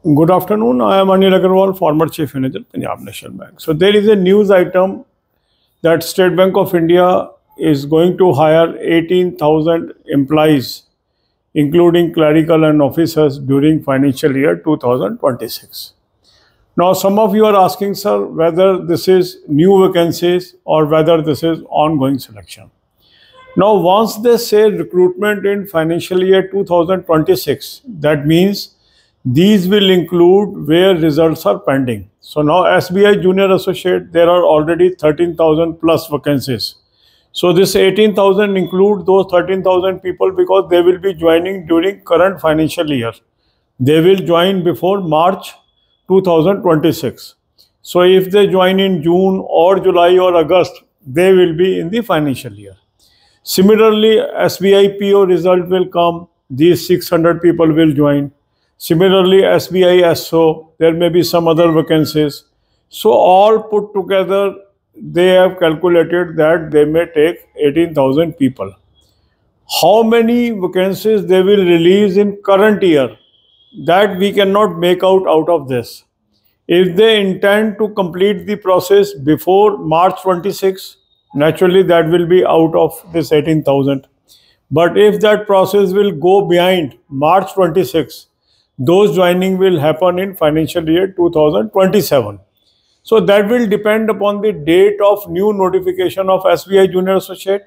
Good afternoon. I am Anil Agarwal, former Chief Manager, Punjab National Bank. So there is a news item that State Bank of India is going to hire 18,000 employees, including clerical and officers, during financial year 2026. Now, some of you are asking, sir, whether this is new vacancies or whether this is ongoing selection. Now, once they say recruitment in financial year 2026, that means these will include where results are pending. So now SBI Junior Associate, there are already 13,000 plus vacancies. So this 18,000 include those 13,000 people because they will be joining during current financial year. They will join before March 2026. So if they join in June or July or August, they will be in the financial year. Similarly, SBI PO result will come. These 600 people will join. Similarly, SBI SO, there may be some other vacancies. So all put together, they have calculated that they may take 18,000 people. How many vacancies they will release in current year, that we cannot make out of this. If they intend to complete the process before March 26, naturally that will be out of this 18,000. But if that process will go behind March 26, those joining will happen in financial year 2027. So that will depend upon the date of new notification of SBI Junior Associate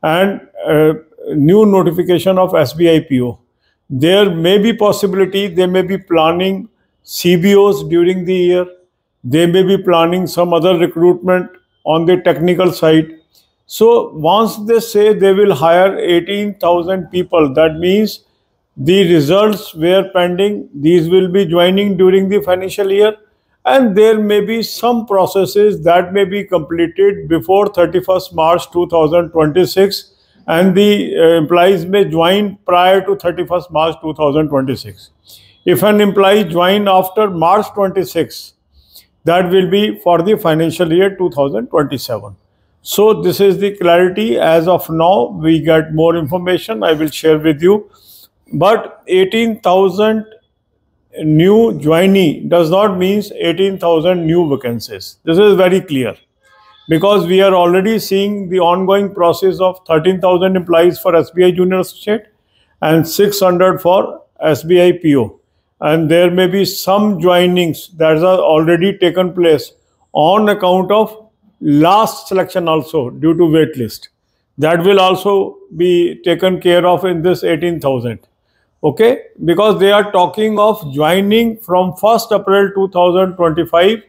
and new notification of SBI PO. There may be possibility, they may be planning CBOs during the year. They may be planning some other recruitment on the technical side. So once they say they will hire 18,000 people, that means the results were pending. These will be joining during the financial year, and there may be some processes that may be completed before 31st March 2026, and the employees may join prior to 31st March 2026. If an employee join after March 26, that will be for the financial year 2027. So this is the clarity as of now. We get more information, I will share with you. But 18,000 new joinee does not mean 18,000 new vacancies. This is very clear because we are already seeing the ongoing process of 13,000 employees for SBI Junior Associate and 600 for SBI PO. And there may be some joinings that are already taken place on account of last selection also due to wait list. That will also be taken care of in this 18,000. Okay, because they are talking of joining from 1st April 2025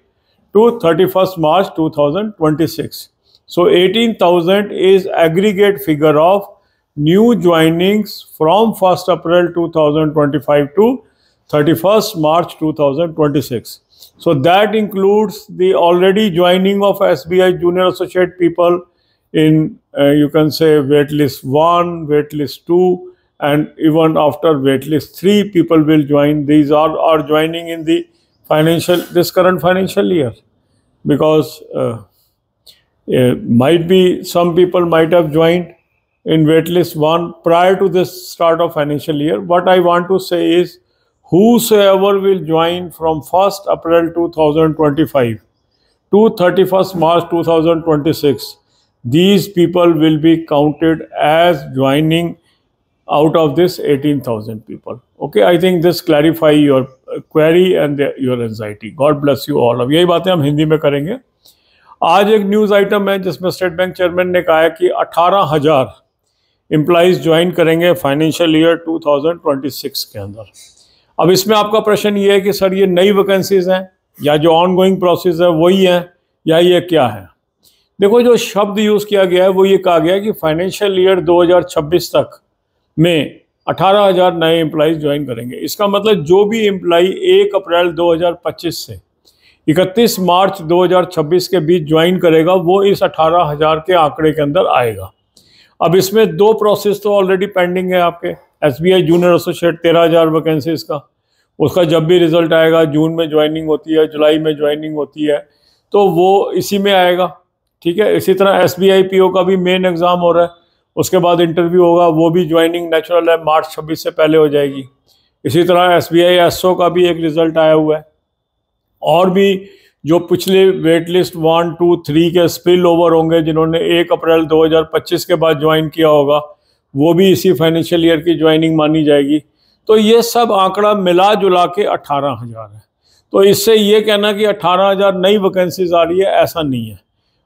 to 31st March 2026. So 18,000 is aggregate figure of new joinings from 1st April 2025 to 31st March 2026. So that includes the already joining of SBI Junior Associate people in you can say waitlist 1, waitlist 2, and even after waitlist 3 people will join. These are joining in the this current financial year, because might be some people might have joined in waitlist 1 prior to this start of financial year. What I want to say is, whosoever will join from 1st April 2025 to 31st March 2026, these people will be counted as joining out of this 18,000 people. Okay, I think this clarify your query and your anxiety. God bless you all. अब यही बातें हम हिंदी में करेंगे. आज एक news item है जिसमें स्टेट बैंक चेयरमैन ने कहा है कि 18,000 एम्प्लॉइज ज्वाइन करेंगे फाइनेंशियल ईयर 2026 के अंदर. अब इसमें आपका प्रश्न ये है कि सर ये नई वैकेंसीज हैं या जो ऑनगोइंग प्रोसेस है वही है या ये क्या है. देखो, जो शब्द यूज़ किया गया है वो ये कहा गया है कि फाइनेंशियल ईयर 2026 तक में 18,000 नए एम्प्लॉइज ज्वाइन करेंगे. इसका मतलब जो भी एम्प्लॉई 1 अप्रैल 2025 से 31 मार्च 2026 के बीच ज्वाइन करेगा वो इस 18,000 के आंकड़े के अंदर आएगा. अब इसमें 2 प्रोसेस तो ऑलरेडी पेंडिंग है आपके. SBI जूनियर एसोसिएट 13,000 वैकेंसीज का, उसका जब भी रिजल्ट आएगा, जून में ज्वाइनिंग होती है, जुलाई में ज्वाइनिंग होती है, तो वो इसी में आएगा. ठीक है. इसी तरह SBI PO का भी मेन एग्ज़ाम हो रहा है, उसके बाद इंटरव्यू होगा, वो भी ज्वाइनिंग नेचुरल है, मार्च 26 से पहले हो जाएगी. इसी तरह SBI SO का भी एक रिजल्ट आया हुआ है। और भी जो पिछले वेट लिस्ट 1, 2, 3 के स्पिल ओवर होंगे जिन्होंने 1 अप्रैल 2025 के बाद ज्वाइन किया होगा, वो भी इसी फाइनेंशियल ईयर की ज्वाइनिंग मानी जाएगी। तो ये सब आंकड़ा मिला जुला के 18,000 है। तो इससे ये कहना कि 18,000 नई वैकेंसीज आ रही है, ऐसा नहीं है।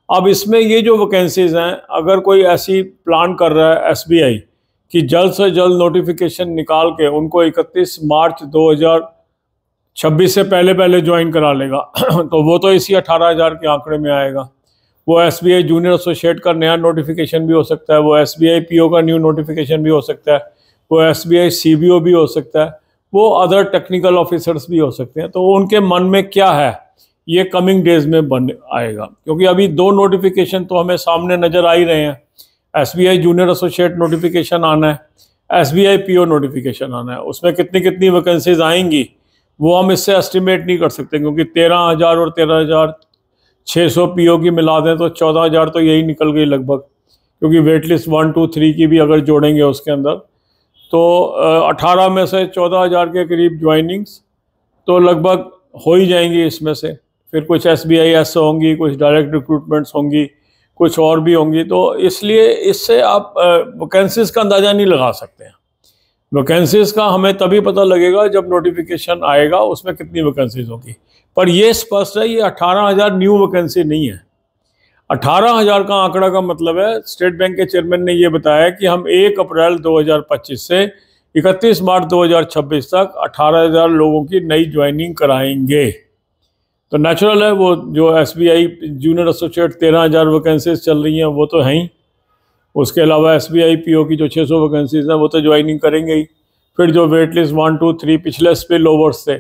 अब इसमें ये जो वैकेंसीज हैं, अगर कोई ऐसी प्लान कर रहा है SBI कि जल्द से जल्द नोटिफिकेशन निकाल के उनको 31 मार्च 2026 से पहले ज्वाइन करा लेगा तो वो तो इसी 18,000 के आंकड़े में आएगा। वो SBI जूनियर एसोसिएट का नया नोटिफिकेशन भी हो सकता है, वो SBI PO का न्यू नोटिफिकेशन भी हो सकता है, वो SBI CBO भी हो सकता है, वो अदर टेक्निकल ऑफिसर्स भी हो सकते हैं। तो उनके मन में क्या है ये कमिंग डेज में बन आएगा, क्योंकि अभी 2 नोटिफिकेशन तो हमें सामने नज़र आ ही रहे हैं। SBI जूनियर एसोसिएट नोटिफिकेशन आना है, SBI PO नोटिफिकेशन आना है। उसमें कितनी कितनी वैकेंसीज आएंगी वो हम इससे एस्टिमेट नहीं कर सकते, क्योंकि 13,000 और 13,600 PO की मिला दें तो 14,000 तो यही निकल गई लगभग, क्योंकि वेट लिस्ट 1, 2, 3 की भी अगर जोड़ेंगे उसके अंदर तो 18 में से 14,000 के करीब ज्वाइनिंग्स तो लगभग हो ही जाएंगी इसमें से। फिर कुछ SBI SO होंगी, कुछ डायरेक्ट रिक्रूटमेंट्स होंगी, कुछ और भी होंगी। तो इसलिए इससे आप वैकेंसीज का अंदाज़ा नहीं लगा सकते हैं। वैकेंसीज का हमें तभी पता लगेगा जब नोटिफिकेशन आएगा, उसमें कितनी वैकेंसीज होगी। पर ये स्पष्ट है, ये 18,000 न्यू वैकेंसी नहीं है। 18,000 का आंकड़ा का मतलब है, स्टेट बैंक के चेयरमैन ने ये बताया कि हम 1 अप्रैल 2025 से 31 मार्च 2026 तक 18,000 लोगों की नई ज्वाइनिंग कराएंगे। तो नेचुरल है, वो जो SBI जूनियर एसोसिएट 13,000 वैकेंसीज चल रही हैं वो तो हैं ही, उसके अलावा SBI PO की जो 600 वैकेंसीज हैं वो तो ज्वाइनिंग करेंगे ही। फिर जो वेट लिस्ट 1, 2, 3 पिछले स्पिल ओवर्स थे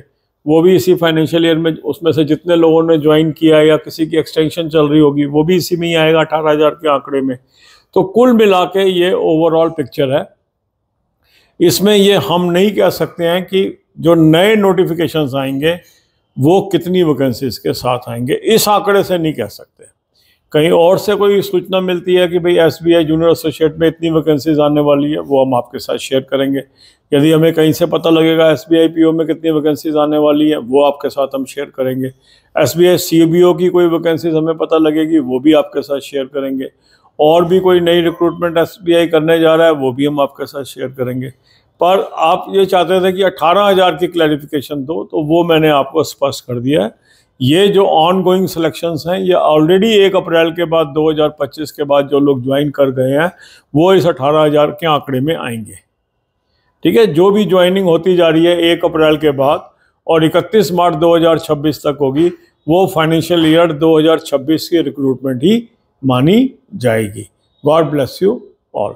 वो भी इसी फाइनेंशियल ईयर में, उसमें से जितने लोगों ने ज्वाइन किया या किसी की एक्सटेंशन चल रही होगी वो भी इसी में ही आएगा 18,000 के आंकड़े में। तो कुल मिला के ये ओवरऑल पिक्चर है। इसमें ये हम नहीं कह सकते हैं कि जो नए नोटिफिकेशंस आएंगे वो कितनी वैकेंसीज के साथ आएंगे, इस आंकड़े से नहीं कह सकते। कहीं और से कोई सूचना मिलती है कि भाई SBI जूनियर एसोसिएट में इतनी वैकेंसीज आने वाली है, वो हम आपके साथ शेयर करेंगे। यदि हमें कहीं से पता लगेगा SBI PO में कितनी वैकेंसीज आने वाली है, वो आपके साथ हम शेयर करेंगे। SBI CBO की कोई वैकेंसीज हमें पता लगेगी, वो भी आपके साथ शेयर करेंगे। और भी कोई नई रिक्रूटमेंट SBI करने जा रहा है, वो भी हम आपके साथ शेयर करेंगे। पर आप ये चाहते थे कि 18,000 की क्लैरिफिकेशन दो, तो वो मैंने आपको स्पष्ट कर दिया है। ये जो ऑन गोइंग सिलेक्शंस हैं, ये ऑलरेडी 1 अप्रैल के बाद 2025 के बाद जो लोग ज्वाइन कर गए हैं वो इस 18,000 के आंकड़े में आएंगे। ठीक है, जो भी ज्वाइनिंग होती जा रही है 1 अप्रैल के बाद और 31 मार्च 2026 तक होगी, वो फाइनेंशियल ईयर 2026 की रिक्रूटमेंट ही मानी जाएगी। God bless you all.